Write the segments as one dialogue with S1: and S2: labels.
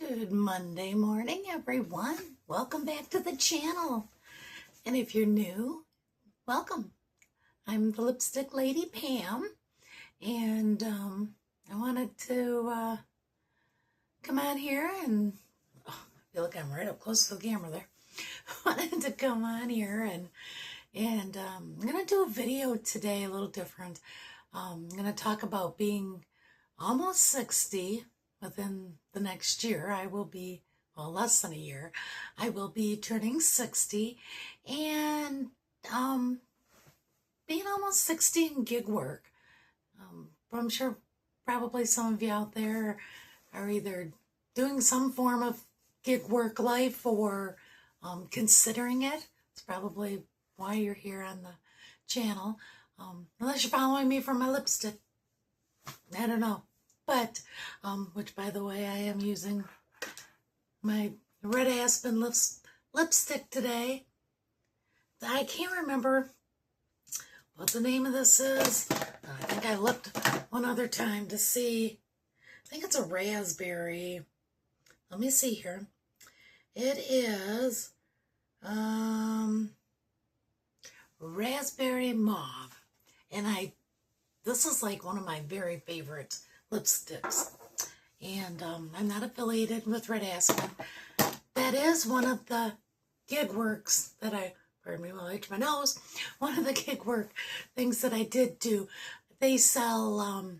S1: Good Monday morning, everyone. Welcome back to the channel. And if you're new, welcome. I'm the Lipstick Lady, Pam, and I wanted to come on here and I feel like I'm right up close to the camera there. Wanted to come on here and I'm gonna do a video today, a little different. I'm gonna talk about being almost 60. Within the next year, I will be, well, less than a year, I will be turning 60, and being almost 60 in gig work. But I'm sure probably some of you out there are either doing some form of gig work life or considering it. It's probably why you're here on the channel, unless you're following me for my lipstick. I don't know. But, which by the way, I am using my Red Aspen lipstick today. I can't remember what the name of this is. I think I looked one other time to see. I think it's a raspberry. Let me see here. It is raspberry mauve. And this is like one of my very favorite lipsticks, and I'm not affiliated with Red Aspen. That is one of the gig works that pardon me while I itch my nose, one of the gig work things that I did do. They sell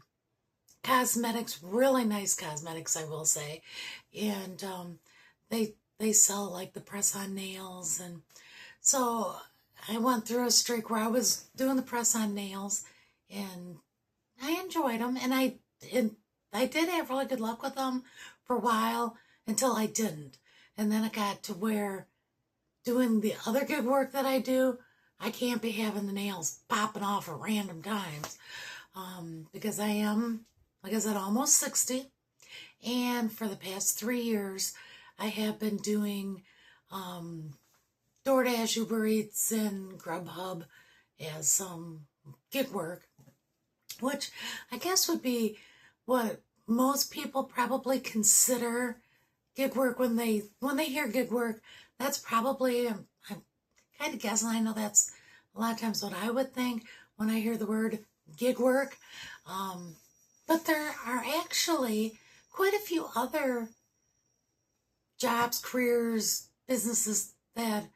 S1: cosmetics, really nice cosmetics, I will say, and they sell like the press-on nails, and so I went through a streak where I was doing the press-on nails, and I enjoyed them, and I did have really good luck with them for a while until I didn't. And then it got to where doing the other good work that I do, I can't be having the nails popping off at random times. Because I am, like I said, almost 60. And for the past 3 years, I have been doing DoorDash, Uber Eats, and Grubhub as some gig work, which I guess would be what most people probably consider gig work when they hear gig work. That's probably, I'm kind of guessing, I know that's a lot of times what I would think when I hear the word gig work. But there are actually quite a few other jobs, careers, businesses that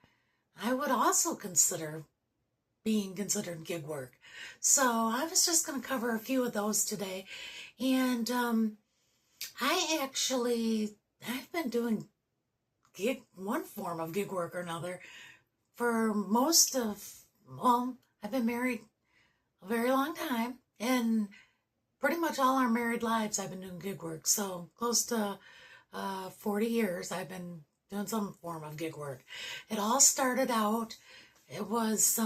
S1: I would also consider being considered gig work. So I was just going to cover a few of those today. And I've been doing one form of gig work or another for I've been married a very long time, and pretty much all our married lives I've been doing gig work. So close to 40 years I've been doing some form of gig work. It all started out, it was,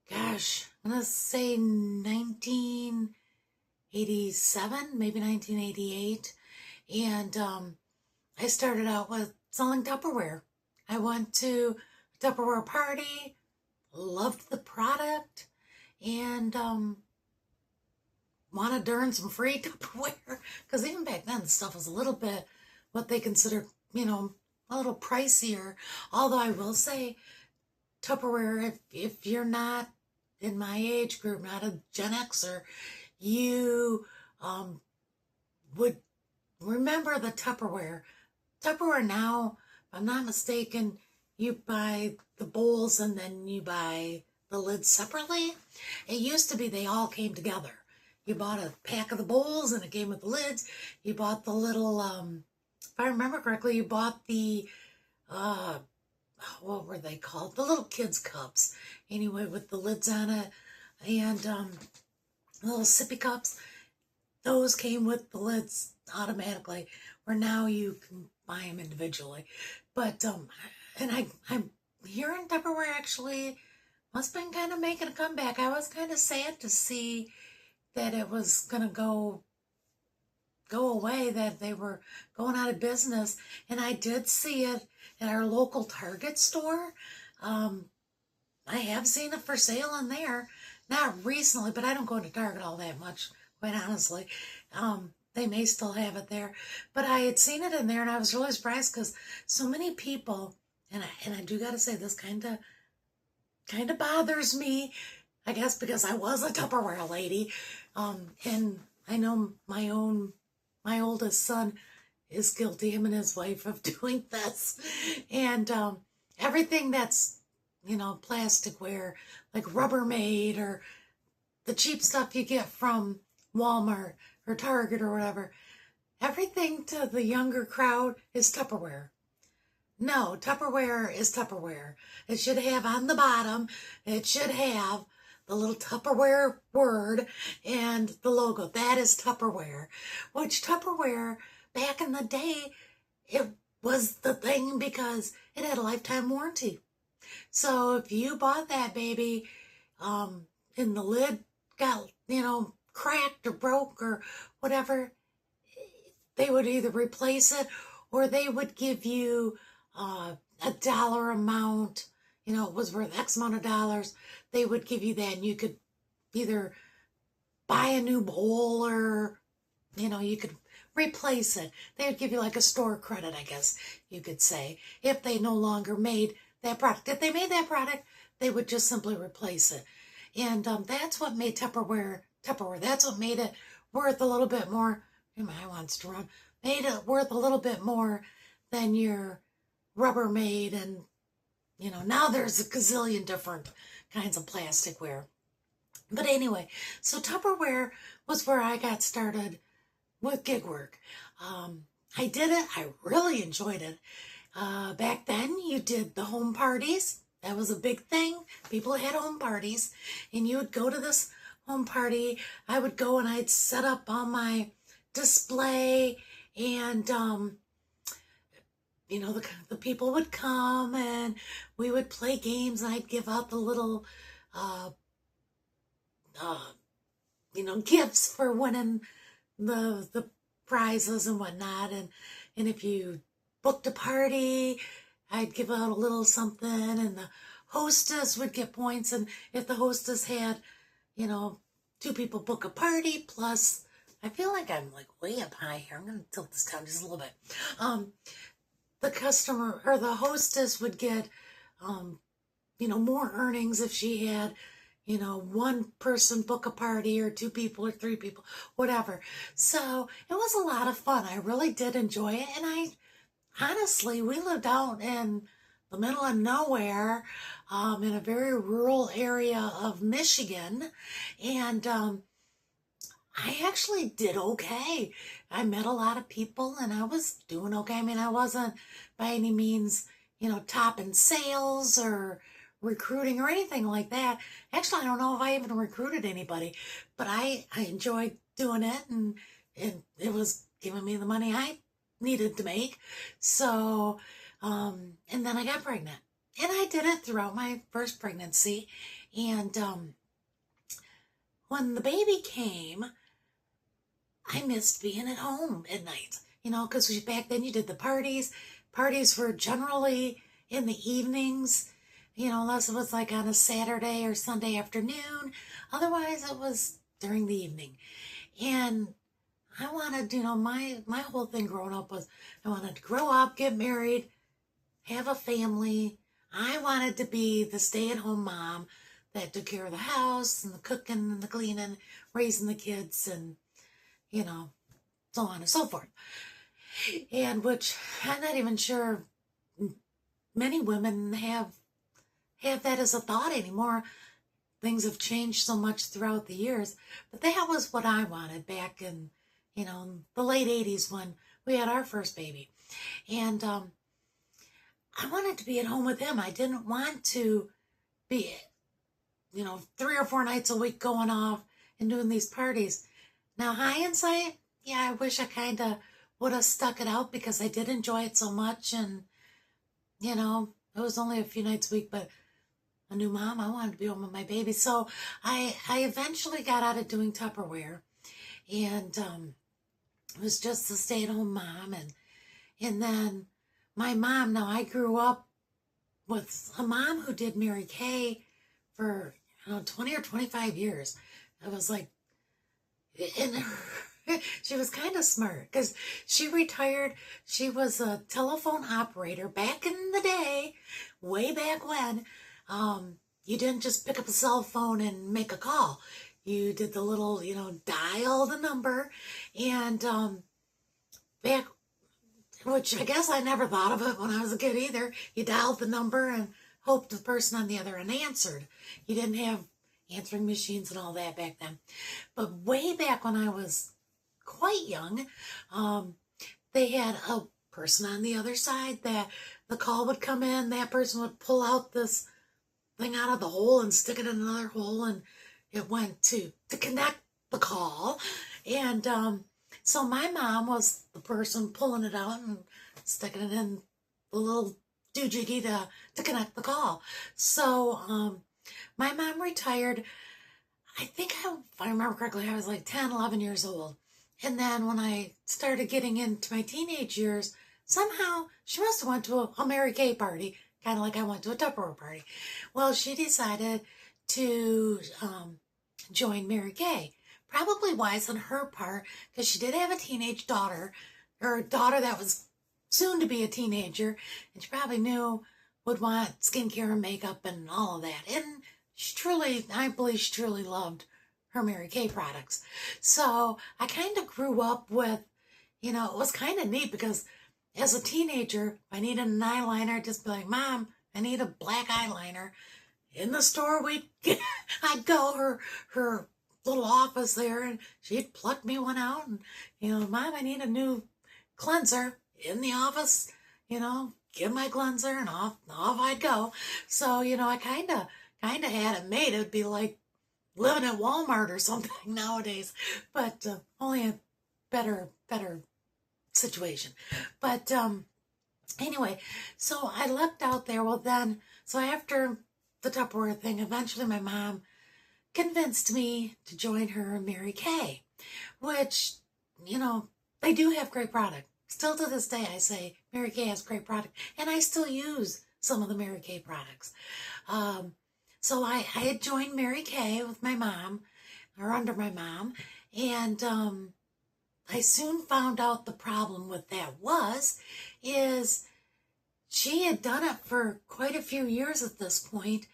S1: gosh, I'm going to say 1987, maybe 1988. And I started out with selling Tupperware. I went to a Tupperware party, loved the product, and wanted to earn some free Tupperware. Because even back then, the stuff was a little bit what they consider, a little pricier. Although I will say, Tupperware, if you're not in my age group, not a Gen Xer, you would remember the Tupperware. Tupperware now, if I'm not mistaken, you buy the bowls and then you buy the lids separately. It used to be they all came together. You bought a pack of the bowls and it came with the lids. You bought the little, if I remember correctly, you bought the, what were they called? The little kids cups. Anyway, with the lids on it, and little sippy cups. Those came with the lids automatically, where now you can buy them individually. But, and I'm hearing Tupperware actually must have been kind of making a comeback. I was kind of sad to see that it was going to go away, that they were going out of business. And I did see it at our local Target store. I have seen it for sale in there. Not recently, but I don't go into Target all that much, quite honestly. they may still have it there. But I had seen it in there, and I was really surprised because so many people, and I do got to say, this kind of bothers me, I guess, because I was a Tupperware lady. And I know my oldest son is guilty, him and his wife, of doing this. And everything that's, plasticware, like Rubbermaid or the cheap stuff you get from Walmart or Target or whatever, everything to the younger crowd is Tupperware. No, Tupperware is Tupperware. It should have on the bottom, it should have the little Tupperware word and the logo. That is Tupperware. Which Tupperware, back in the day, it was the thing because it had a lifetime warranty. So if you bought that baby, and the lid got, cracked or broke or whatever, they would either replace it or they would give you a dollar amount, it was worth X amount of dollars. They would give you that, and you could either buy a new bowl or, you could replace it. They would give you like a store credit, I guess you could say, if they no longer made that product. If they made that product, they would just simply replace it. And that's what made Tupperware. That's what made it worth a little bit more. My wants to run. Made it worth a little bit more than your Rubbermaid, and now there's a gazillion different kinds of plasticware. But anyway, so Tupperware was where I got started with gig work. I did it. I really enjoyed it. Back then, you did the home parties. That was a big thing. People had home parties, and you would go to this home party. I would go and I'd set up on my display, and the people would come and we would play games, and I'd give out the little gifts for winning the prizes and whatnot. And if you booked a party, I'd give out a little something, and the hostess would get points. And if the hostess had, two people book a party plus, I feel like I'm like way up high here. I'm going to tilt this down just a little bit. The customer or the hostess would get, more earnings if she had, one person book a party, or two people or three people, whatever. So it was a lot of fun. I really did enjoy it. And honestly, we lived out in the middle of nowhere, in a very rural area of Michigan. And I actually did okay. I met a lot of people, and I was doing okay. I mean, I wasn't by any means, top in sales or recruiting or anything like that. Actually, I don't know if I even recruited anybody, but I enjoyed doing it, and it was giving me the money I needed to make. So, and then I got pregnant, and I did it throughout my first pregnancy. And when the baby came, I missed being at home at night, because back then you did the parties. Parties were generally in the evenings, unless it was like on a Saturday or Sunday afternoon. Otherwise, it was during the evening. And I wanted, my whole thing growing up was I wanted to grow up, get married, have a family. I wanted to be the stay-at-home mom that took care of the house and the cooking and the cleaning, raising the kids, and so on and so forth. And which I'm not even sure many women have that as a thought anymore. Things have changed so much throughout the years, but that was what I wanted back in, the late 80s when we had our first baby. And I wanted to be at home with him. I didn't want to be, 3 or 4 nights a week going off and doing these parties. Now, hindsight, yeah, I wish I kind of would have stuck it out, because I did enjoy it so much. And, it was only a few nights a week, but a new mom, I wanted to be home with my baby. So I eventually got out of doing Tupperware, and was just a stay-at-home mom. And then my mom, now I grew up with a mom who did Mary Kay for 20 or 25 years. I was like, and She was kind of smart because she retired. She was a telephone operator back in the day, way back when. You didn't just pick up a cell phone and make a call. You did the little, dial the number. And back, which I guess I never thought of it when I was a kid either. You dialed the number and hoped the person on the other end answered. You didn't have answering machines and all that back then. But way back when I was quite young, they had a person on the other side that the call would come in. That person would pull out this thing out of the hole and stick it in another hole, and it went to connect the call. And so my mom was the person pulling it out and sticking it in the little doojiggy to connect the call. So my mom retired, I think, if I remember correctly, I was like 10, 11 years old. And then when I started getting into my teenage years, somehow she must have went to a Mary Kay party, kind of like I went to a Tupperware party. Well, she decided to join Mary Kay. Probably wise on her part, because she did have a teenage daughter, or a daughter that was soon to be a teenager, and she probably knew would want skincare and makeup and all of that. And I believe she truly loved her Mary Kay products. So I kind of grew up with, it was kind of neat because as a teenager, if I needed an eyeliner, I'd just be like, Mom, I need a black eyeliner. In the store, I'd go, her little office there, and she'd pluck me one out, and, Mom, I need a new cleanser. In the office, give my cleanser, and off I'd go. So, I kind of had it made. It would be like living at Walmart or something nowadays, but only a better situation. But anyway, so I left out there. Well, then, so after the Tupperware thing, eventually my mom convinced me to join her in Mary Kay, which, they do have great product. Still to this day, I say Mary Kay has great product, and I still use some of the Mary Kay products. So I had joined Mary Kay with my mom, or under my mom, and I soon found out the problem with that is she had done it for quite a few years at this point,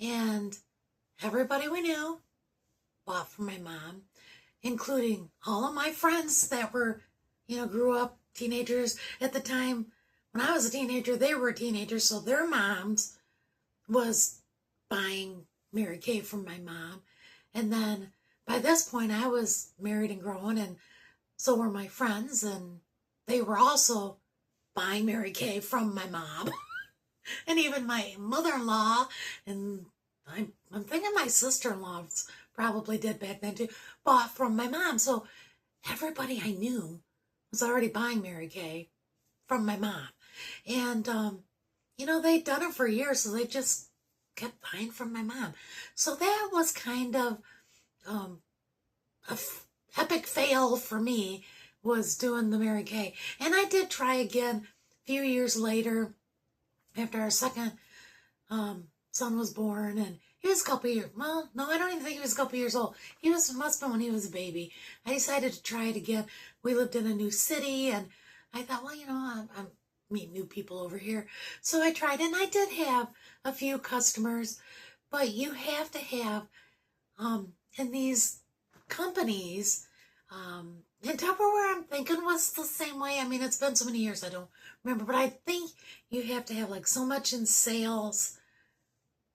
S1: and everybody we knew bought from my mom, including all of my friends that were, grew up teenagers at the time. When I was a teenager, they were teenagers, so their moms was buying Mary Kay from my mom. And then by this point, I was married and grown, and so were my friends, and they were also buying Mary Kay from my mom. And even my mother-in-law, and I'm thinking my sister-in-law probably did back then too, bought from my mom. So everybody I knew was already buying Mary Kay from my mom. And, they'd done it for years, so they just kept buying from my mom. So that was kind of a epic fail for me, was doing the Mary Kay. And I did try again a few years later, after our second son was born, and he was a couple years, well, no, I don't even think he was a couple years old. Must have been when he was a baby. I decided to try it again. We lived in a new city, and I thought, well, I'm meet new people over here. So I tried, and I did have a few customers, but you have to have, in these companies, and Tupperware, I'm thinking, was the same way. I mean, it's been so many years, I don't remember, but I think you have to have like so much in sales,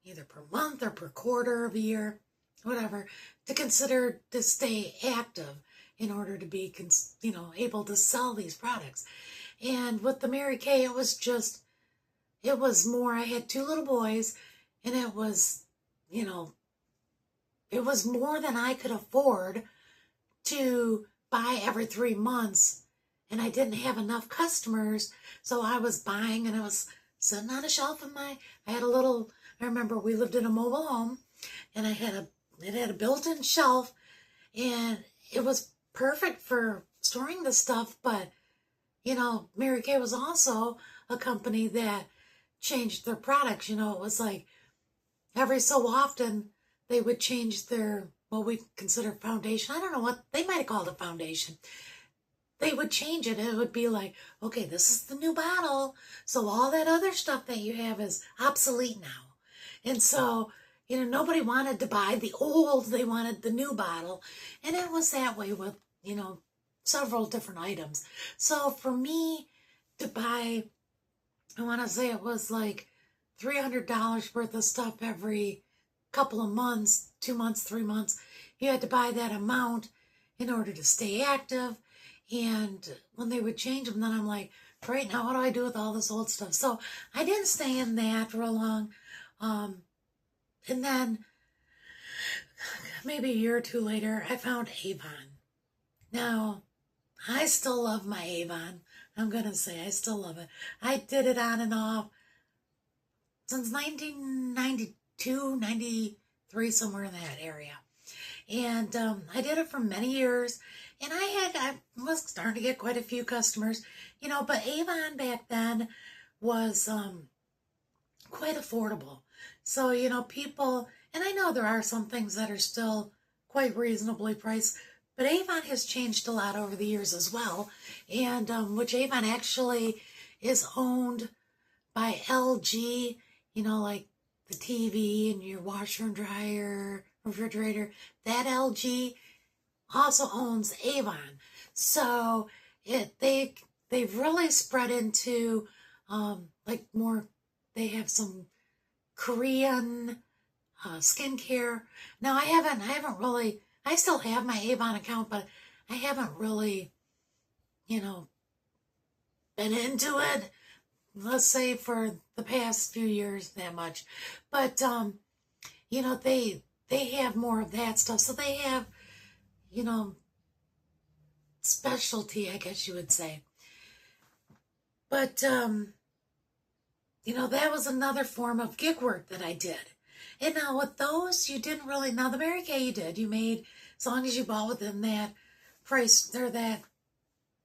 S1: either per month or per quarter of a year, whatever, to consider to stay active in order to be, able to sell these products. And with the Mary Kay, it was more, I had 2 little boys, and it was, it was more than I could afford to buy every 3 months, and I didn't have enough customers, so I was buying, and it was sitting on a shelf I remember we lived in a mobile home, and it had a built-in shelf, and it was perfect for storing the stuff. But Mary Kay was also a company that changed their products. It was like every so often they would change their what we consider foundation. I don't know what they might have called it, foundation. They would change it. It would be like, okay, this is the new bottle. So all that other stuff that you have is obsolete now. And so, nobody wanted to buy the old. They wanted the new bottle. And it was that way with, several different items. So for me to buy, I want to say it was like $300 worth of stuff every couple of months, 2 months, 3 months. You had to buy that amount in order to stay active. And when they would change them, then I'm like, great, now what do I do with all this old stuff? So I didn't stay in that for long. And then maybe a year or two later, I found Avon. Now, I still love my Avon. I'm going to say I still love it. I did it on and off since 1992, 93, somewhere in that area. And I did it for many years. And I was starting to get quite a few customers, but Avon back then was quite affordable. So, people, and I know there are some things that are still quite reasonably priced, but Avon has changed a lot over the years as well. And which Avon actually is owned by LG, like the TV and your washer and dryer, refrigerator. That LG also owns Avon. So they've really spread into like more, they have some Korean skincare. Now I haven't really, I still have my Avon account, but I haven't really, been into it, let's say for the past few years that much. But they have more of that stuff. So they have, specialty, I guess you would say. But, that was another form of gig work that I did. And now with those, you didn't really, now the Mary Kay you did, you made, as long as you bought within that price, or that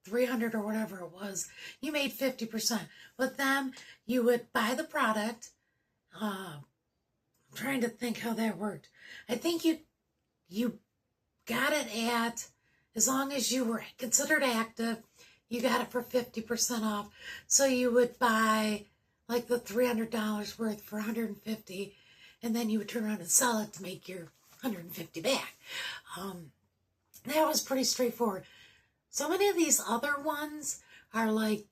S1: 300 or whatever it was, you made 50%. With them, you would buy the product. I'm trying to think how that worked. I think you got it at, as long as you were considered active, you got it for 50% off. So you would buy like the $300 worth for $150, and then you would turn around and sell it to make your $150 back. That was pretty straightforward. So many of these other ones are like,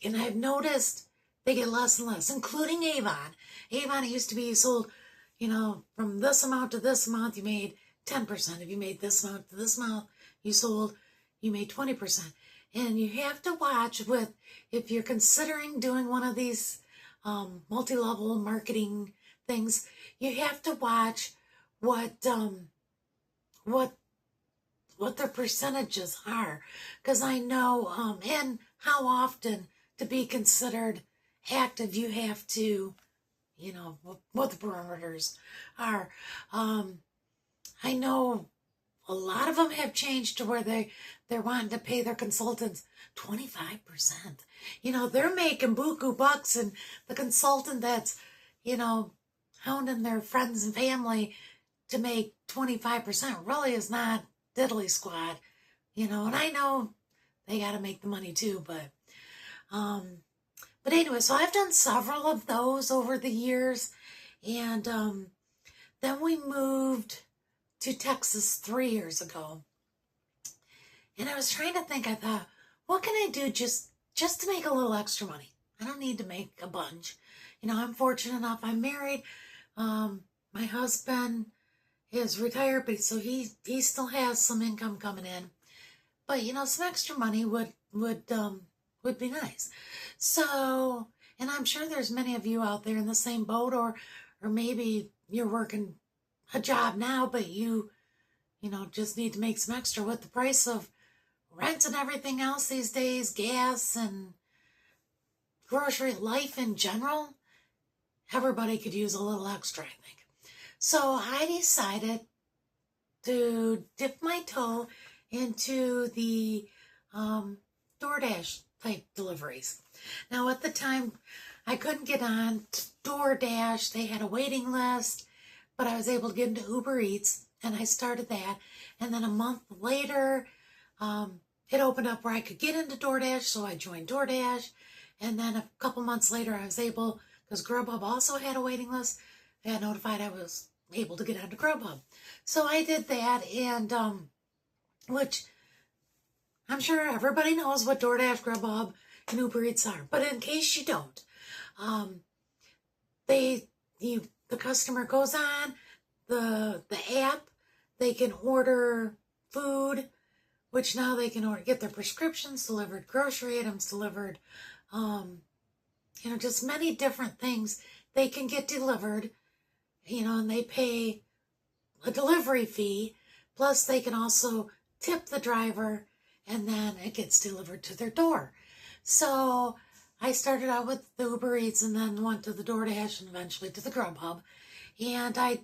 S1: and I've noticed they get less and less, including Avon. Avon, it used to be you sold, from this amount to this amount, you made 10%. If you made this amount to this amount, you made 20%. And you have to watch with, if you're considering doing one of these multi-level marketing things, you have to watch what their percentages are. Because I know, and how often to be considered active, you have to, what the parameters are. I know a lot of them have changed to where they're wanting to pay their consultants 25%. They're making buku bucks, and the consultant that's, hounding their friends and family to make 25% really is not diddly squat, and I know they got to make the money too, but anyway, so I've done several of those over the years, and then we moved to Texas 3 years ago, and I was trying to think, I thought, what can I do just to make a little extra money? I don't need to make a bunch. I'm fortunate enough, I'm married, my husband is retired, but so he still has some income coming in, but some extra money would be nice. So, and I'm sure there's many of you out there in the same boat, or maybe you're working a job now, but you just need to make some extra with the price of rent and everything else these days, gas and grocery, life in general. Everybody could use a little extra, I think. So I decided to dip my toe into the DoorDash type deliveries. Now at the time, I couldn't get on DoorDash. They had a waiting list, but I was able to get into Uber Eats. and I started that. And then a month later, it opened up where I could get into DoorDash, so I joined DoorDash. And then a couple months later, I was able, because Grubhub also had a waiting list, I got notified I was able to get onto Grubhub. So I did that, and which I'm sure everybody knows what DoorDash, Grubhub, and Uber Eats are. But in case you don't, the customer goes on the app, they can order food, which now they can get their prescriptions delivered, grocery items delivered, just many different things they can get delivered, and they pay a delivery fee, plus they can also tip the driver, and then it gets delivered to their door. So I started out with the Uber Eats and then went to the DoorDash and eventually to the Grubhub. And I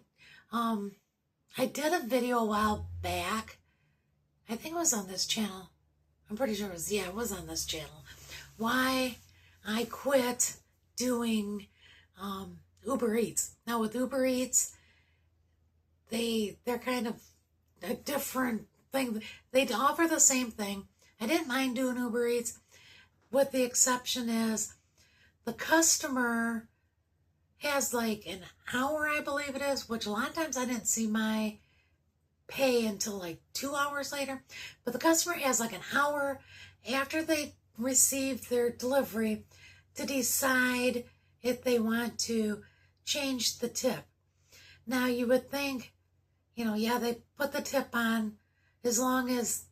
S1: did a video a while back. I think it was on this channel. I'm pretty sure it was on this channel. Why I quit doing Uber Eats. Now with Uber Eats, they're kind of a different thing. They offer the same thing. I didn't mind doing Uber Eats, with the exception is the customer has like an hour, I believe it is, which a lot of times I didn't see my pay until like 2 hours later. But the customer has like an hour after they receive their delivery to decide if they want to change the tip. Now you would think, they put the tip on as long as,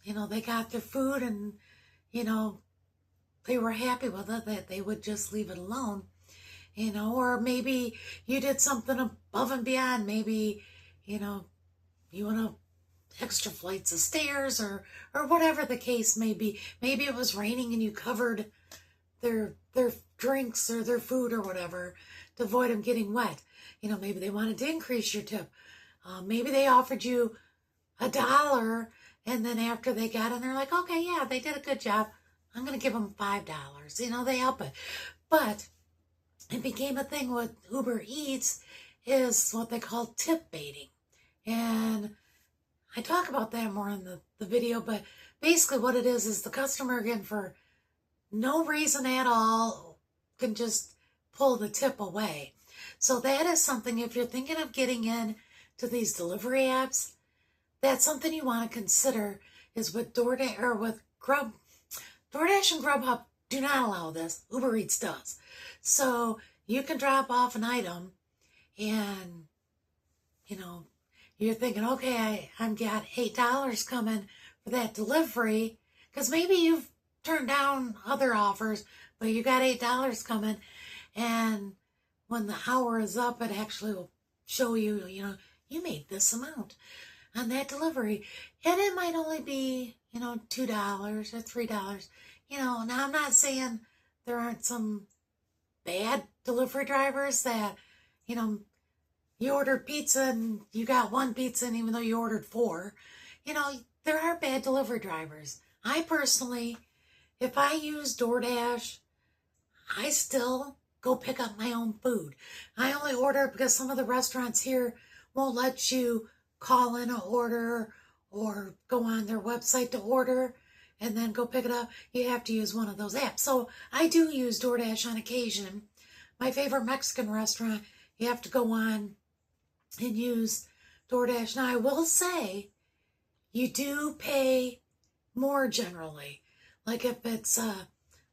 S1: they got their food and, they were happy with it, that they would just leave it alone, or maybe you did something above and beyond. Maybe, you want extra flights of stairs or whatever the case may be. Maybe it was raining and you covered their drinks or their food or whatever to avoid them getting wet. Maybe they wanted to increase your tip. Maybe they offered you $1, and then after they got in, they're like, okay, yeah, they did a good job, I'm going to give them $5. They help it. But it became a thing with Uber Eats is what they call tip baiting. And I talk about that more in the video, but basically what it is the customer, again, for no reason at all, can just pull the tip away. So that is something, if you're thinking of getting in to these delivery apps, that's something you want to consider, is with DoorDash or with DoorDash and Grubhub do not allow this. Uber Eats does. So you can drop off an item and, you're thinking, okay, I've got $8 coming for that delivery, because maybe you've turned down other offers, but you got $8 coming, and when the hour is up, it actually will show you, you made this amount on that delivery. And it might only be, $2 or $3. Now I'm not saying there aren't some bad delivery drivers that, you ordered pizza and you got one pizza, and even though you ordered 4, there are bad delivery drivers. I personally, if I use DoorDash, I still go pick up my own food. I only order because some of the restaurants here won't let you call in an order or go on their website to order and then go pick it up. You have to use one of those apps. So I do use DoorDash on occasion. My favorite Mexican restaurant, you have to go on and use DoorDash. Now I will say, you do pay more generally. Like if it's a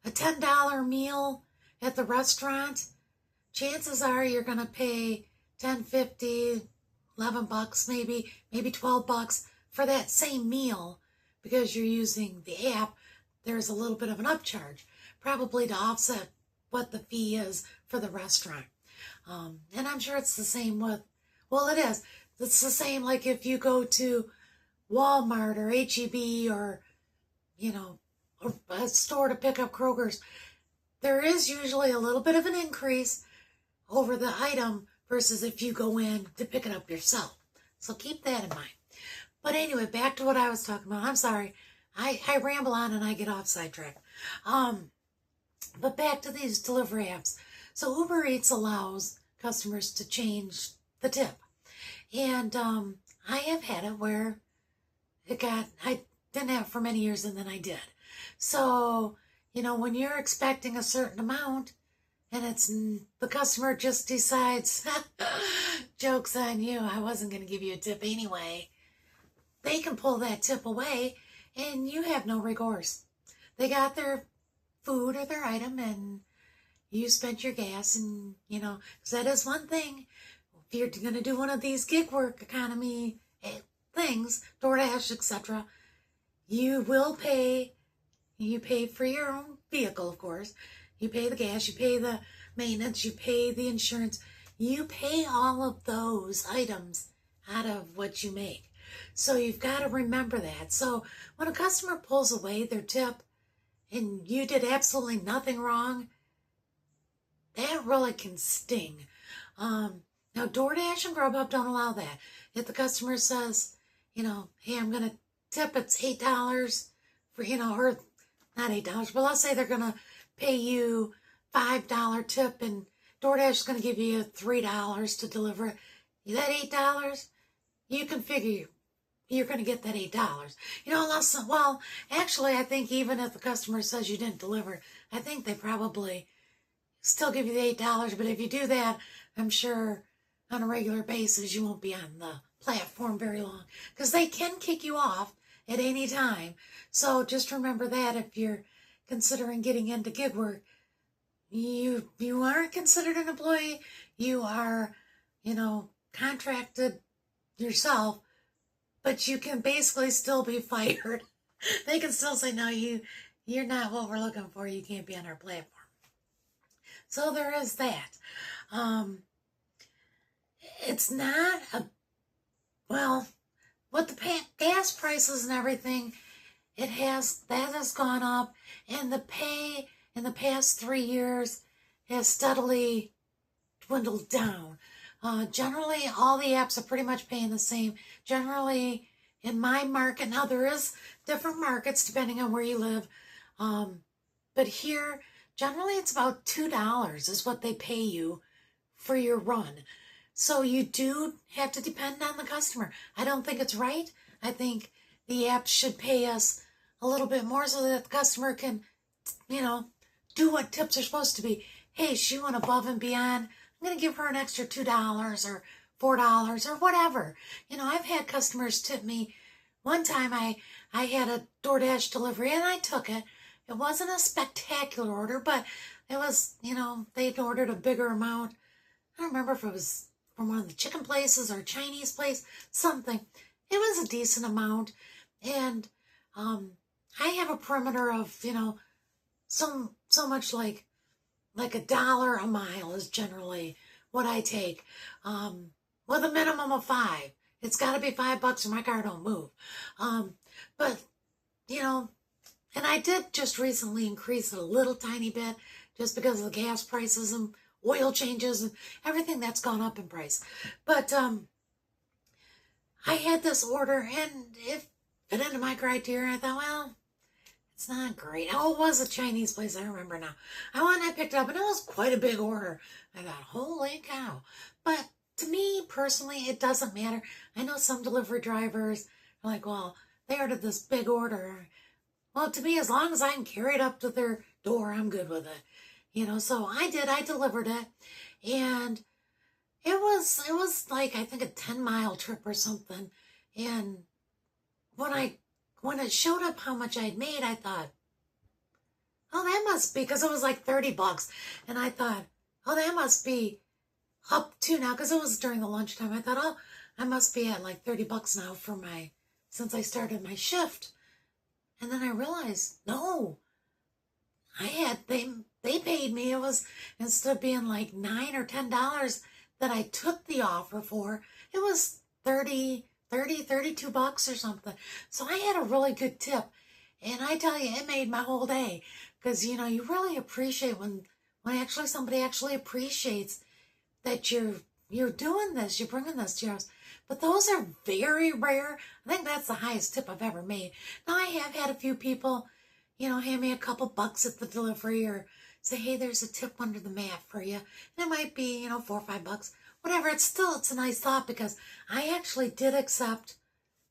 S1: $10 meal at the restaurant, chances are you're going to pay $10, $50, $11, maybe $12 for that same meal, because you're using the app. There's a little bit of an upcharge, probably to offset what the fee is for the restaurant. And I'm sure it's the same with, it is. It's the same like if you go to Walmart or H-E-B or, or a store to pick up Kroger's. There is usually a little bit of an increase over the item versus if you go in to pick it up yourself. So keep that in mind. But anyway, back to what I was talking about. I'm sorry. I ramble on and I get off sidetrack. But back to these delivery apps. So Uber Eats allows customers to change the tip. And I have had it where I didn't have it for many years and then I did. So, when you're expecting a certain amount and the customer just decides, joke's on you, I wasn't going to give you a tip anyway, they can pull that tip away and you have no recourse. They got their food or their item and you spent your gas and, because that is one thing. If you're going to do one of these gig work economy things, DoorDash, etc., you will pay. You pay for your own vehicle, of course. You pay the gas, you pay the maintenance, you pay the insurance. You pay all of those items out of what you make. So you've got to remember that. So when a customer pulls away their tip and you did absolutely nothing wrong, that really can sting. Now, DoorDash and Grubhub don't allow that. If the customer says, hey, I'm going to tip, it's $8 for, or not $8, but let's say they're going to pay you $5 tip and DoorDash is going to give you $3 to deliver it. That $8, you can figure you're going to get that $8. Well, actually, I think even if the customer says you didn't deliver, I think they probably still give you the $8, but if you do that, I'm sure on a regular basis you won't be on the platform very long because they can kick you off at any time. So just remember that if you're considering getting into gig work, you aren't considered an employee. You are, contracted yourself, but you can basically still be fired. They can still say, no, you're not what we're looking for. You can't be on our platform. So there is that. It's not with the gas prices and everything, that has gone up, and the pay in the past 3 years has steadily dwindled down. Generally, all the apps are pretty much paying the same. Generally, in my market, now there is different markets depending on where you live, but here, generally it's about $2 is what they pay you for your run. So you do have to depend on the customer. I don't think it's right. I think the app should pay us a little bit more so that the customer can, do what tips are supposed to be. Hey, she went above and beyond. I'm going to give her an extra $2 or $4 or whatever. I've had customers tip me. One time I had a DoorDash delivery and I took it. It wasn't a spectacular order, but it was, they'd ordered a bigger amount. I don't remember if it was from one of the chicken places or Chinese place, something. It was a decent amount. And I have a perimeter of, so much like $1 a mile is generally what I take, with a minimum of 5. It's got to be $5 or my car don't move. But, and I did just recently increase it a little tiny bit just because of the gas prices and oil changes and everything that's gone up in price. But I had this order and it fit into my criteria. I thought, well, it's not great. Oh, it was a Chinese place. I remember now. I picked it up and it was quite a big order. I thought, holy cow. But to me personally, it doesn't matter. I know some delivery drivers are like, well, they ordered this big order. Well, to me, as long as I can carry it up to their door, I'm good with it. So I delivered it. And it was like, I think a 10-mile trip or something. And when it showed up how much I'd made, I thought, oh, that must be, because it was like $30. And I thought, oh, that must be up to now, because it was during the lunchtime. I thought, oh, I must be at like $30 now since I started my shift. And then I realized, no, they paid me. It was, instead of being like $9 or $10 that I took the offer for, it was $32 or something. So I had a really good tip. And I tell you, it made my whole day. Because, you really appreciate when actually somebody actually appreciates that you're doing this, you're bringing this to your house. But those are very rare. I think that's the highest tip I've ever made. Now, I have had a few people, hand me a couple bucks at the delivery or say, hey, there's a tip under the mat for you. And it might be, $4 or $5. whatever. It's a nice thought because I actually did accept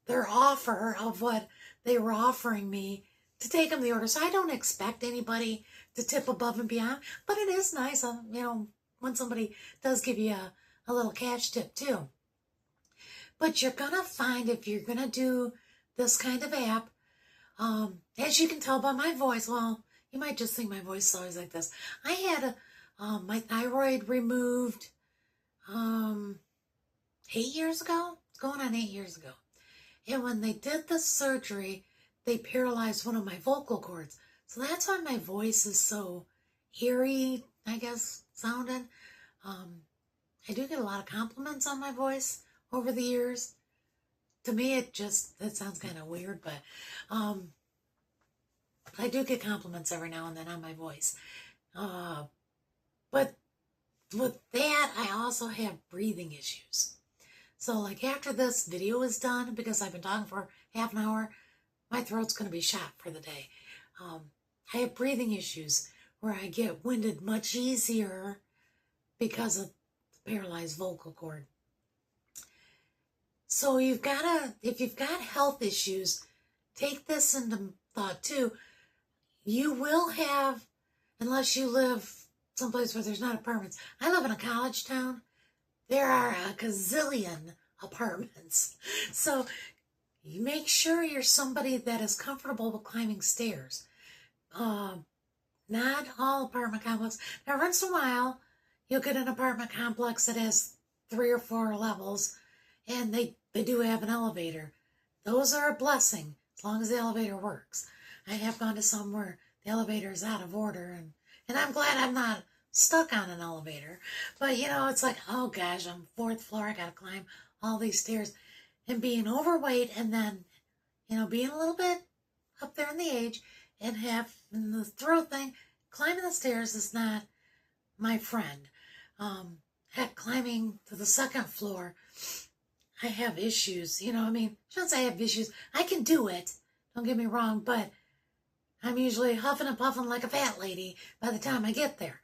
S1: their offer of what they were offering me to take them the order. So I don't expect anybody to tip above and beyond, but it is nice, when somebody does give you a little cash tip too. But you're going to find if you're going to do this kind of app, as you can tell by my voice, well, you might just think my voice is always like this. I had my thyroid removed 8 years ago. It's going on 8 years ago. And when they did the surgery, they paralyzed one of my vocal cords. So that's why my voice is so eerie, I guess, sounding. I do get a lot of compliments on my voice over the years. To me, that sounds kind of weird, but I do get compliments every now and then on my voice. But with that, I also have breathing issues. So like after this video is done, because I've been talking for half an hour, my throat's going to be shot for the day. I have breathing issues where I get winded much easier because of the paralyzed vocal cord. So if you've got health issues, take this into thought too. You will have, unless you live someplace where there's not apartments. I live in a college town. There are a gazillion apartments. So you make sure you're somebody that is comfortable with climbing stairs. Not all apartment complexes. Now, once in a while, you'll get an apartment complex that has 3 or 4 levels, and they do have an elevator. Those are a blessing, as long as the elevator works. I have gone to some where the elevator is out of order, and I'm glad I'm not stuck on an elevator. But, it's like, oh gosh, I'm 4th floor, I gotta climb all these stairs. And being overweight, and then, being a little bit up there in the age, and having the throat thing, climbing the stairs is not my friend. Heck, climbing to the 2nd floor, I have issues. Shouldn't say I have issues. I can do it, don't get me wrong, but I'm usually huffing and puffing like a fat lady by the time I get there.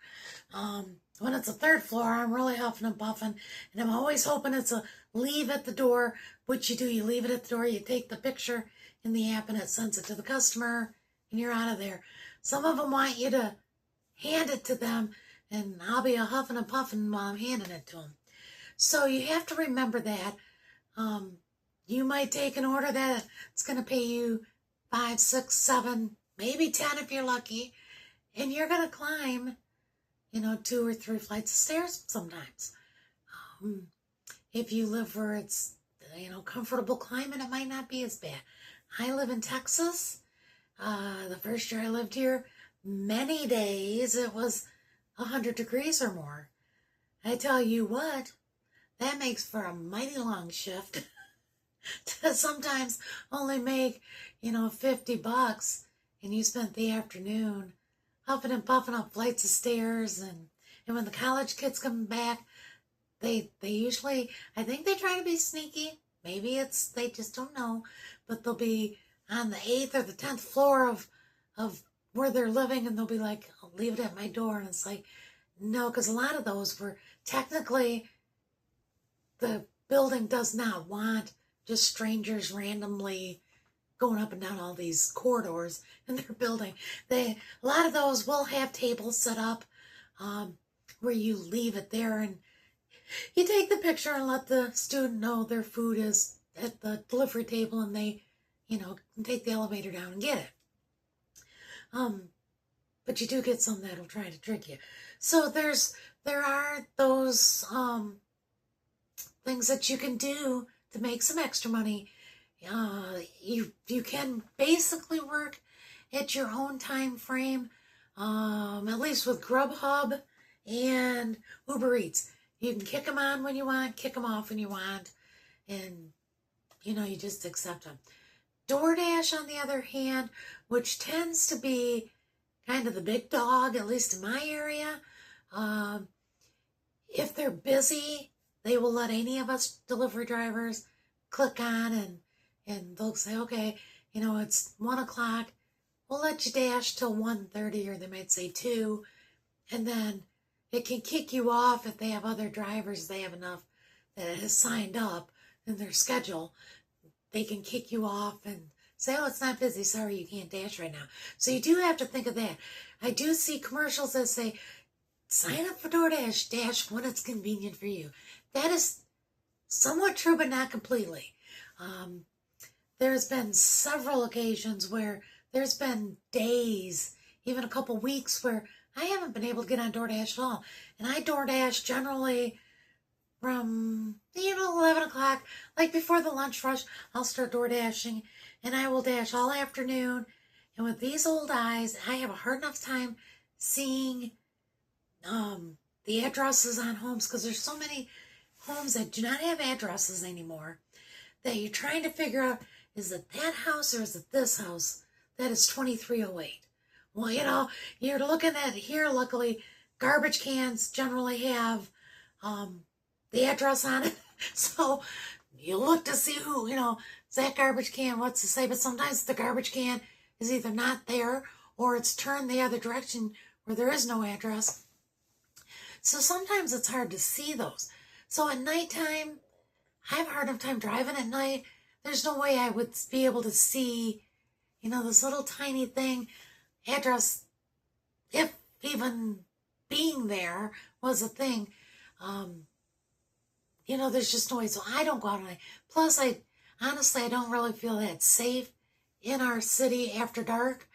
S1: When it's a 3rd floor, I'm really huffing and puffing, and I'm always hoping it's a leave at the door, which you do. You leave it at the door, you take the picture in the app, and it sends it to the customer, and you're out of there. Some of them want you to hand it to them, and I'll be a huffing and puffing while I'm handing it to them. So you have to remember that. You might take an order that's going to pay you 5, 6, 7, maybe 10 if you're lucky, and you're going to climb 2 or 3 flights of stairs sometimes. If you live where it's, comfortable climate, it might not be as bad. I live in Texas. The first year I lived here, many days it was 100 degrees or more. I tell you what, that makes for a mighty long shift to sometimes only make, $50, and you spent the afternoon huffing and puffing up flights of stairs. And when the college kids come back, they usually, I think they try to be sneaky. Maybe they just don't know, but they'll be on the 8th or the 10th floor of where they're living, and they'll be like, I'll leave it at my door. And it's like, no, because a lot of those were technically, the building does not want just strangers randomly going up and down all these corridors in their building. A lot of those will have tables set up where you leave it there, and you take the picture and let the student know their food is at the delivery table, and they, can take the elevator down and get it. But you do get some that'll try to trick you. So there are those things that you can do to make some extra money. You can basically work at your own time frame, at least with Grubhub and Uber Eats. You can kick them on when you want, kick them off when you want, and you just accept them. DoorDash, on the other hand, which tends to be kind of the big dog, at least in my area, if they're busy, they will let any of us delivery drivers click on, and they'll say, okay, it's 1 o'clock, we'll let you dash till 1:30, or they might say 2, and then it can kick you off if they have other drivers, they have enough that has signed up in their schedule. They can kick you off and say, oh, it's not busy. Sorry, you can't dash right now. So you do have to think of that. I do see commercials that say, sign up for DoorDash, dash when it's convenient for you. That is somewhat true, but not completely. There's been several occasions where there's been days, even a couple weeks, where I haven't been able to get on DoorDash at all. And I DoorDash generally from, 11 o'clock, like before the lunch rush, I'll start door dashing, and I will dash all afternoon. And with these old eyes, I have a hard enough time seeing the addresses on homes, because there's so many homes that do not have addresses anymore that you're trying to figure out, is it that house or is it this house that is 2308? Well, you're looking at here, luckily, garbage cans generally have the address on it. So you look to see who, is that garbage can, what's to say? But sometimes the garbage can is either not there or it's turned the other direction where there is no address. So sometimes it's hard to see those. So at nighttime, I have a hard enough time driving at night. There's no way I would be able to see, this little tiny thing, address, if even being there was a thing. There's just no way. So I don't go out at night. Plus, honestly, I don't really feel that safe in our city after dark.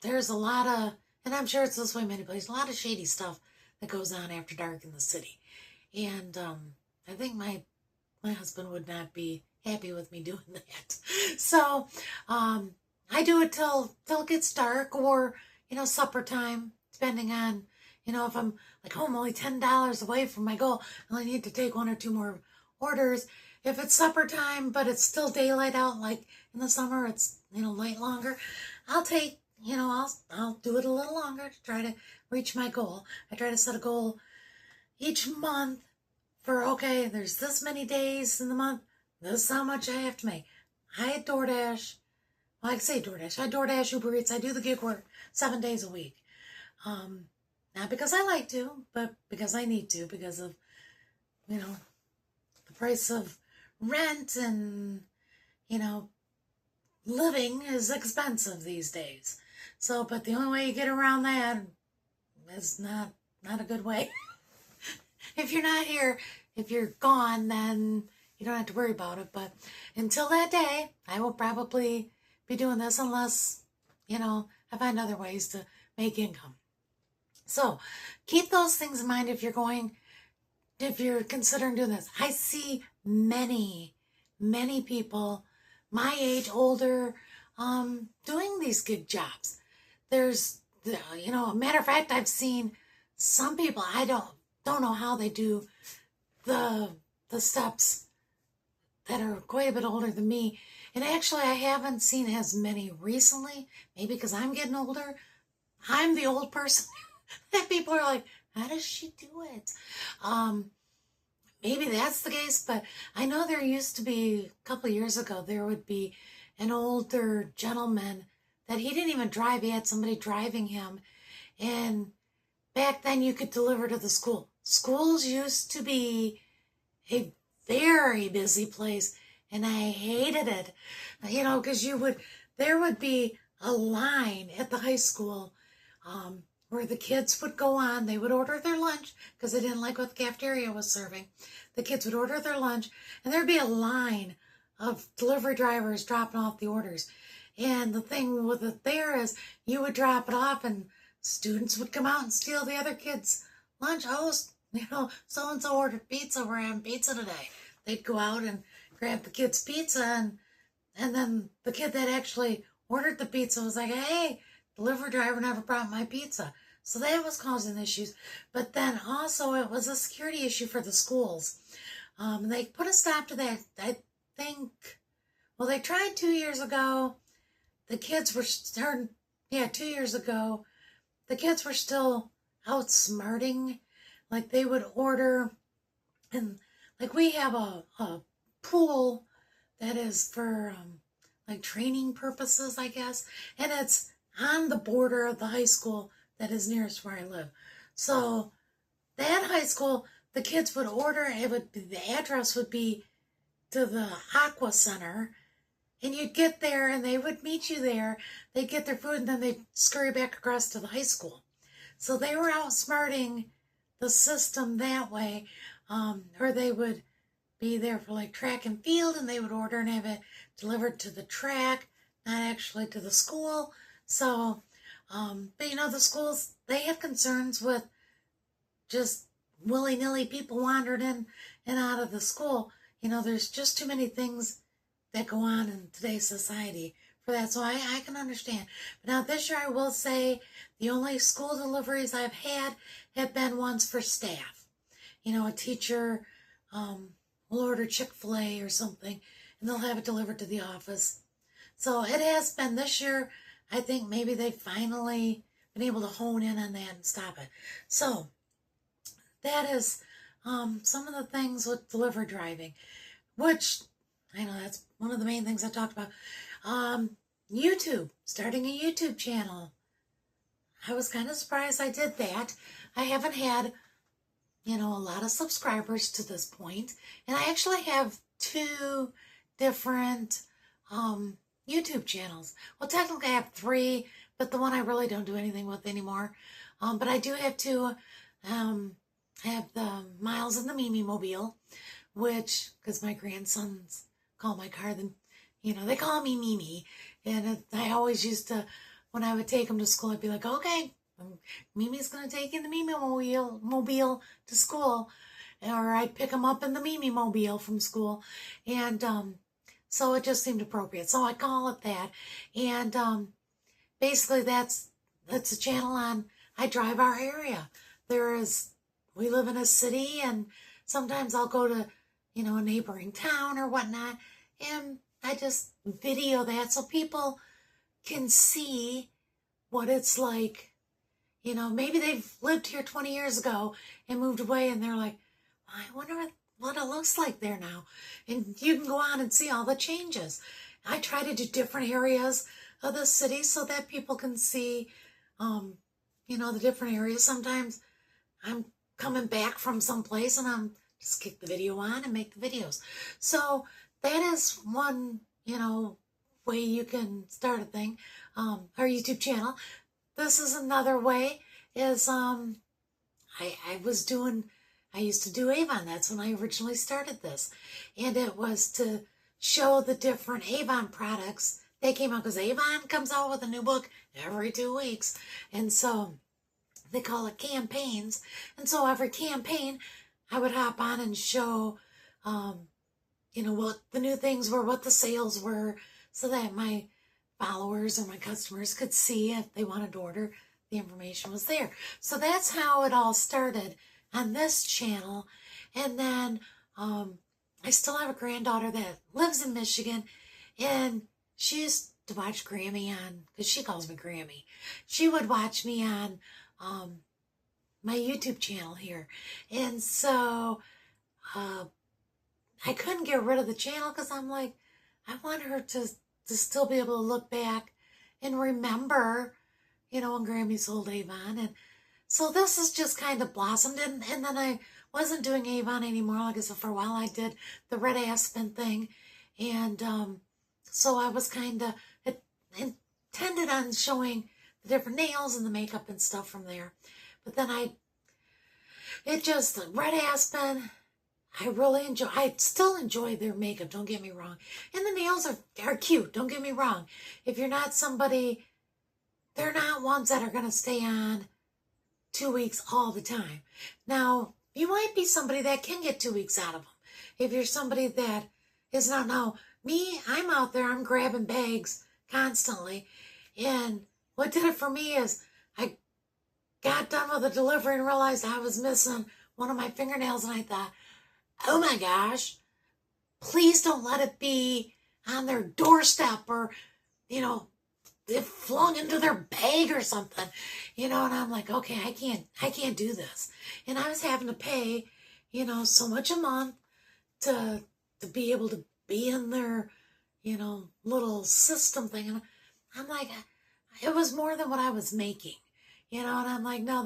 S1: There's a lot of, and I'm sure it's this way many places, a lot of shady stuff that goes on after dark in the city. And I think my husband would not be happy with me doing that. So I do it till it gets dark, or, supper time, depending on, if I'm like, oh, I'm only $10 away from my goal, and I need to take one or two more orders. If it's supper time, but it's still daylight out, like in the summer, it's, light longer, I'll take, I'll do it a little longer to try to reach my goal. I try to set a goal each month for, okay, there's this many days in the month, this is how much I have to make. I DoorDash, well, I say DoorDash, I DoorDash, Uber Eats, I do the gig work 7 days a week. Not because I like to, but because I need to, because of, the price of rent and, living is expensive these days. So, but the only way you get around that is not a good way. If you're not here, if you're gone, then you don't have to worry about it. But until that day, I will probably be doing this unless, I find other ways to make income. So keep those things in mind if you're considering doing this. I see many, many people my age, older, doing these gig jobs. There's, a matter of fact, I've seen some people, I don't know how they do the steps that are quite a bit older than me. And actually, I haven't seen as many recently, maybe because I'm getting older. I'm the old person. And people are like, how does she do it? Maybe that's the case, but I know there used to be, a couple of years ago, there would be an older gentleman that he didn't even drive. He had somebody driving him. And back then you could deliver to the school. Schools used to be a very busy place, and I hated it, because there would be a line at the high school, where the kids would go on, they would order their lunch, because they didn't like what the cafeteria was serving. The kids would order their lunch, and there'd be a line of delivery drivers dropping off the orders. And the thing with it there is, you would drop it off, and students would come out and steal the other kids' lunch. Oh, so-and-so ordered pizza, we're having pizza today. They'd go out and grab the kid's pizza, and then the kid that actually ordered the pizza was like, hey, delivery driver never brought my pizza. So that was causing issues. But then also it was a security issue for the schools. They put a stop to that, I think. Well, they tried 2 years ago. The kids were starting, 2 years ago. The kids were still outsmarting. Like they would order, and like we have a pool that is for like training purposes, I guess. And it's on the border of the high school that is nearest where I live. So that high school, the kids would order, the address would be to the Aqua Center, and you'd get there and they would meet you there. They'd get their food and then they'd scurry back across to the high school. So they were outsmarting the system that way, or they would be there for like track and field and they would order and have it delivered to the track, not actually to the school. So, but you know, the schools, they have concerns with just willy-nilly people wandering in and out of the school. You know, there's just too many things that go on in today's society for that. So I can understand. But now this year I will say the only school deliveries I've had have been ones for staff. You know, a teacher will order Chick-fil-A or something and they'll have it delivered to the office. So it has been this year. I think maybe they've finally been able to hone in on that and stop it. So that is some of the things with delivery driving, which I know that's one of the main things I talked about. YouTube, starting a YouTube channel. I was kind of surprised I did that. I haven't had, you know, a lot of subscribers to this point. And I actually have 2 different YouTube channels. Well, technically I have 3, but the one I really don't do anything with anymore. But I do have 2. I have the Miles and the Mimi Mobile, which, because my grandsons call my car, you know, they call me Mimi. And I always used to, when I would take them to school, I'd be like, okay, Mimi's going to take you in the Mimi Mobile to school. Or I'd pick them up in the Mimi Mobile from school. And so it just seemed appropriate. So I call it that. And basically that's a channel on, I drive our area. We live in a city, and sometimes I'll go to, you know, a neighboring town or whatnot, and I just video that so people can see what it's like. You know, maybe they've lived here 20 years ago and moved away, and they're like, I wonder what it looks like there now. And you can go on and see all the changes. I try to do different areas of the city so that people can see, you know, the different areas. Sometimes I'm coming back from someplace and I'm just kick the video on and make the videos. So that is one, you know, way you can start a thing, our YouTube channel. This is another way is, I used to do Avon. That's when I originally started this. And it was to show the different Avon products that came out, because Avon comes out with a new book every 2 weeks. And so they call it campaigns. And so every campaign, I would hop on and show, you know, what the new things were, what the sales were, so that my followers or my customers could see if they wanted to order, the information was there. So that's how it all started on this channel. And then I still have a granddaughter that lives in Michigan, and she used to watch Grammy on, because she calls me Grammy. She would watch me on my YouTube channel here. And so I couldn't get rid of the channel, because I'm like, I want her to still be able to look back and remember, you know, when Grammy sold Avon. And so this has just kind of blossomed. And then I wasn't doing Avon anymore. Like I said, for a while I did the Red Aspen thing. And so I was kind of intended on showing the different nails and the makeup and stuff from there. But then Red Aspen, I still enjoy their makeup, don't get me wrong. And the nails are cute, don't get me wrong. If you're not somebody, they're not ones that are going to stay on 2 weeks all the time. Now, you might be somebody that can get 2 weeks out of them. If you're somebody that is not, now, me, I'm out there, I'm grabbing bags constantly. And what did it for me is I got done with the delivery and realized I was missing one of my fingernails, and I thought, oh my gosh, please don't let it be on their doorstep, or, you know, it flung into their bag or something, you know. And I'm like, okay, I can't do this. And I was having to pay, you know, so much a month to be able to be in their, you know, little system thing. And I'm like, it was more than what I was making, you know. And I'm like, no,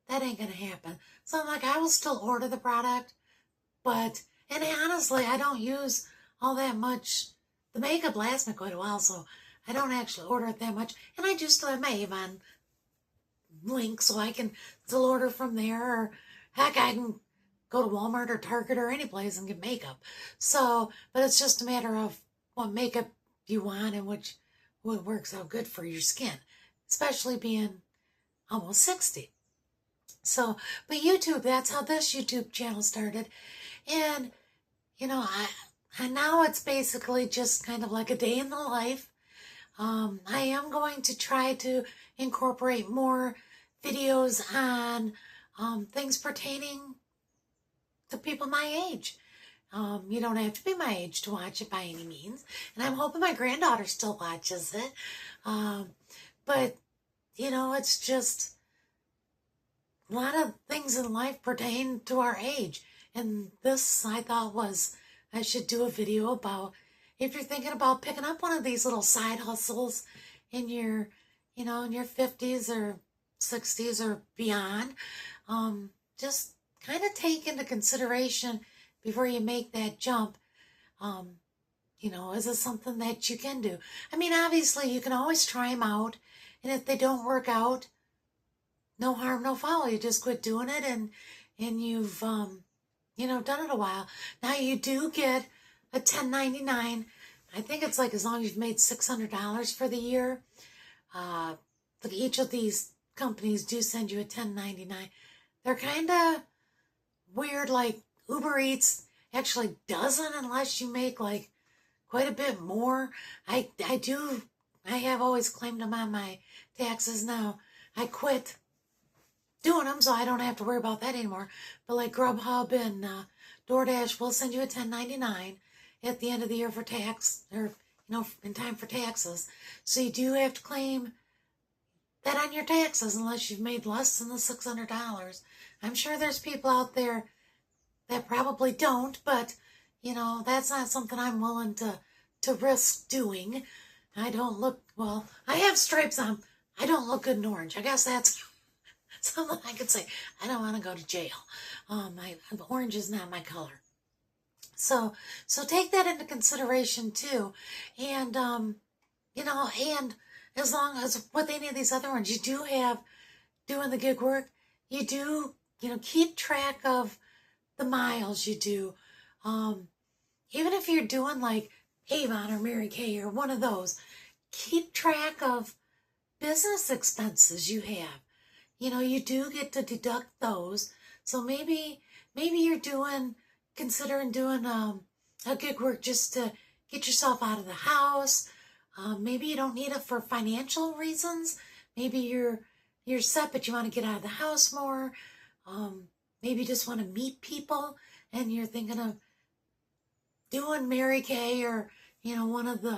S1: that ain't gonna happen. So I'm like, I will still order the product, but, and honestly, I don't use all that much. The makeup lasts me quite a while, so I don't actually order it that much. And I do still have my Avon link, so I can still order from there, or heck, I can go to Walmart or Target or any place and get makeup. So, but it's just a matter of what makeup you want and what works out good for your skin, especially being almost 60. So, but YouTube, that's how this YouTube channel started. And, you know, I now it's basically just kind of like a day in the life. I am going to try to incorporate more videos on things pertaining to people my age. You don't have to be my age to watch it by any means. And I'm hoping my granddaughter still watches it. But, you know, it's just a lot of things in life pertain to our age. And this, I thought, was I should do a video about if you're thinking about picking up one of these little side hustles in your, you know, in your 50s or 60s or beyond. Just kind of take into consideration before you make that jump. You know, is it something that you can do? I mean, obviously, you can always try them out. And if they don't work out, no harm, no foul. You just quit doing it, and you've, you know, done it a while. Now you do get a 1099. I think it's like as long as you've made $600 for the year. Each of these companies do send you a 1099. They're kind of weird, like Uber Eats actually doesn't unless you make like quite a bit more. I have always claimed them on my taxes. Now I quit doing them, so I don't have to worry about that anymore. But like Grubhub and DoorDash will send you a 1099 at the end of the year for tax, or, you know, in time for taxes. So you do have to claim that on your taxes unless you've made less than the $600. I'm sure there's people out there that probably don't, but, you know, that's not something I'm willing to risk doing. I don't look, well, I have stripes on. I don't look good in orange. I guess that's something I could say. I don't want to go to jail. Orange is not my color. So take that into consideration too. And, you know, and as long as with any of these other ones, you do have doing the gig work, you do, you know, keep track of the miles you do. Even if you're doing like Avon or Mary Kay or one of those, keep track of business expenses you have. You know, you do get to deduct those. So maybe you're considering doing a gig work just to get yourself out of the house. Maybe you don't need it for financial reasons. Maybe you're set, but you want to get out of the house more. Maybe you just want to meet people and you're thinking of doing Mary Kay or, you know, one of the,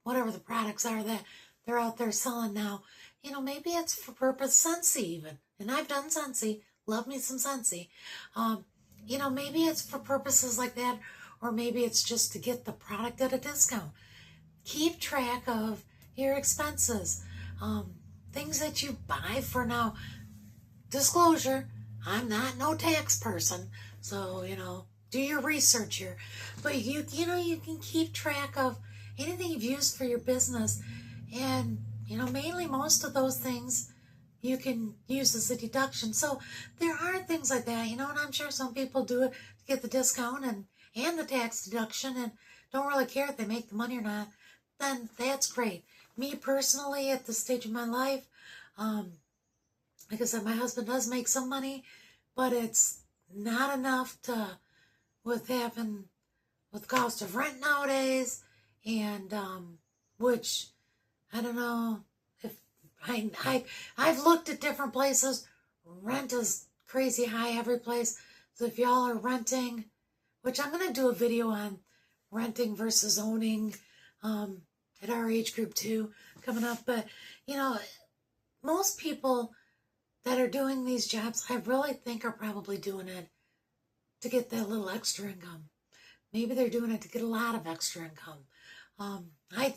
S1: whatever the products are that they're out there selling now. You know, maybe it's for purpose Scentsy even. And I've done Scentsy. Love me some Scentsy. You know, maybe it's for purposes like that, or maybe it's just to get the product at a discount. Keep track of your expenses. Things that you buy for now. Disclosure, I'm not no tax person, so, you know, do your research here. But you know, you can keep track of anything you've used for your business. And, you know, mainly most of those things you can use as a deduction. So there are things like that, you know, and I'm sure some people do it to get the discount and the tax deduction and don't really care if they make the money or not. Then that's great. Me personally, at this stage of my life, like I said, my husband does make some money, but it's not enough with the cost of rent nowadays, and which I don't know if I've looked at different places. Rent is crazy high every place. So if y'all are renting, which I'm gonna do a video on renting versus owning at our age group too coming up, but you know, most people that are doing these jobs, I really think are probably doing it to get that little extra income. Maybe they're doing it to get a lot of extra income. I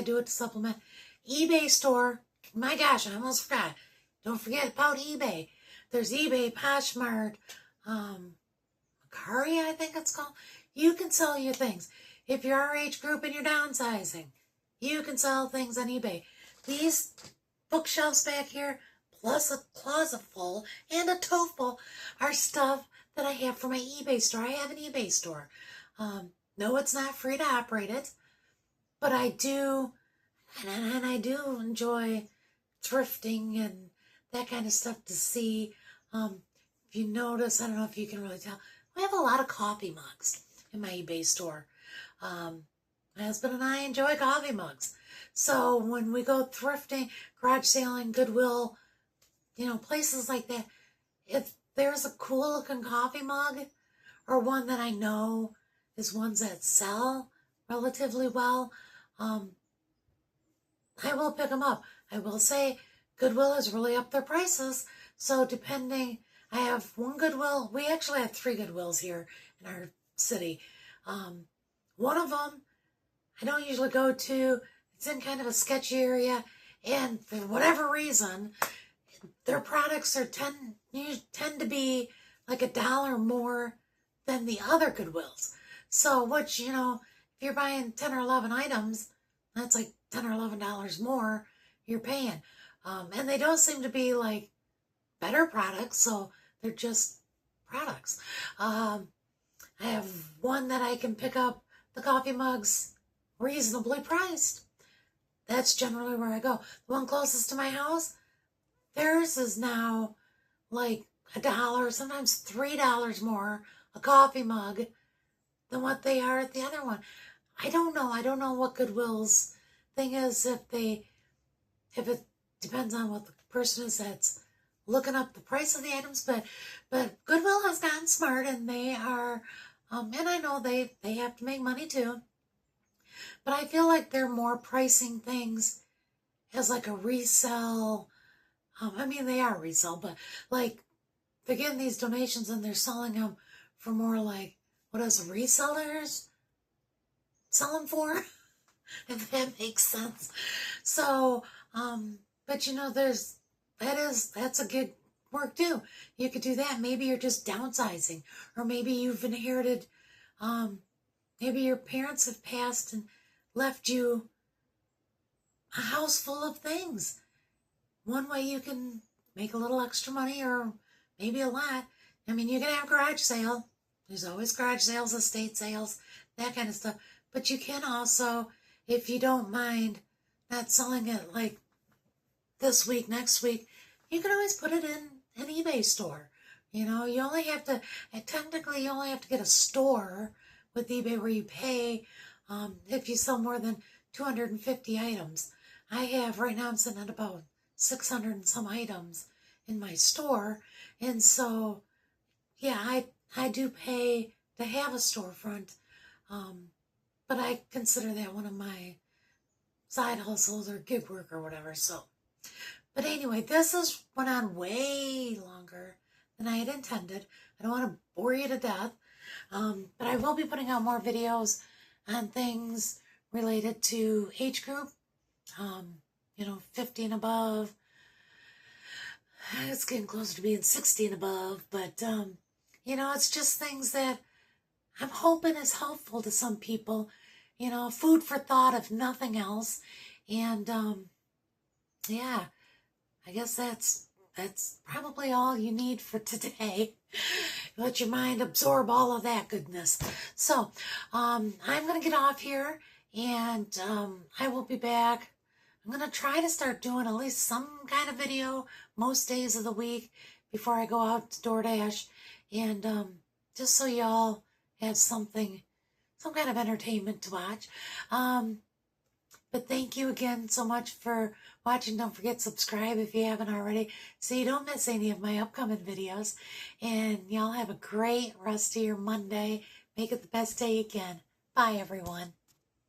S1: do it to supplement. eBay store, my gosh, I almost forgot. Don't forget about eBay. There's eBay, Poshmark, Mercari, I think it's called. You can sell your things. If you're our age group and you're downsizing, you can sell things on eBay. These bookshelves back here, plus a closet full and a tote full, are stuff that I have for my eBay store. I have an eBay store. No, it's not free to operate it, but I do, and I do enjoy thrifting and that kind of stuff to see. If you notice, I don't know if you can really tell, I have a lot of coffee mugs in my eBay store. My husband and I enjoy coffee mugs. So when we go thrifting, garage sailing, Goodwill, places like that, if there's a cool looking coffee mug or one that I know is ones that sell relatively well, I will pick them up. I will say Goodwill has really upped their prices. So depending, I have one Goodwill. We actually have 3 Goodwills here in our city. One of them I don't usually go to. It's in kind of a sketchy area, and for whatever reason, their products tend to be like $1 more than the other Goodwills. So, which, if you're buying 10 or 11 items, that's like $10 or $11 more you're paying. And they don't seem to be like better products, so they're just products. I have one that I can pick up the coffee mugs reasonably priced. That's generally where I go. The one closest to my house, theirs is now like $1, sometimes $3 more a coffee mug than what they are at the other one. I don't know what Goodwill's thing is, if it depends on what the person is that's looking up the price of the items, but Goodwill has gotten smart, and they are, and I know they have to make money too, but I feel like they're more pricing things as like a resell. I mean, they are resell, but like they're getting these donations and they're selling them for more like what else resellers sell them for, if that makes sense. So, but that's a good work too. You could do that. Maybe you're just downsizing, or maybe you've inherited, maybe your parents have passed and left you a house full of things. One way you can make a little extra money, or maybe a lot. I mean, you can have garage sale. There's always garage sales, estate sales, that kind of stuff. But you can also, if you don't mind not selling it like this week, next week, you can always put it in an eBay store. You only have to, technically you only have to get a store with eBay where you pay if you sell more than 250 items. I have, right now I'm sitting at about 600 and some items in my store. And so, yeah, I do pay to have a storefront. But I consider that one of my side hustles or gig work or whatever. So, but anyway, this has went on way longer than I had intended. I don't want to bore you to death. But I will be putting out more videos on things related to age group, 50 and above. It's getting closer to being 60 and above, but, it's just things that I'm hoping is helpful to some people, food for thought if nothing else. And, yeah, I guess that's probably all you need for today. Let your mind absorb all of that goodness. So, I'm going to get off here, and I will be back. I'm going to try to start doing at least some kind of video most days of the week before I go out to DoorDash, and just so y'all have some kind of entertainment to watch. But thank you again so much for watching. Don't forget to subscribe if you haven't already, so you don't miss any of my upcoming videos. And y'all have a great rest of your Monday. Make it the best day you can. Bye, everyone.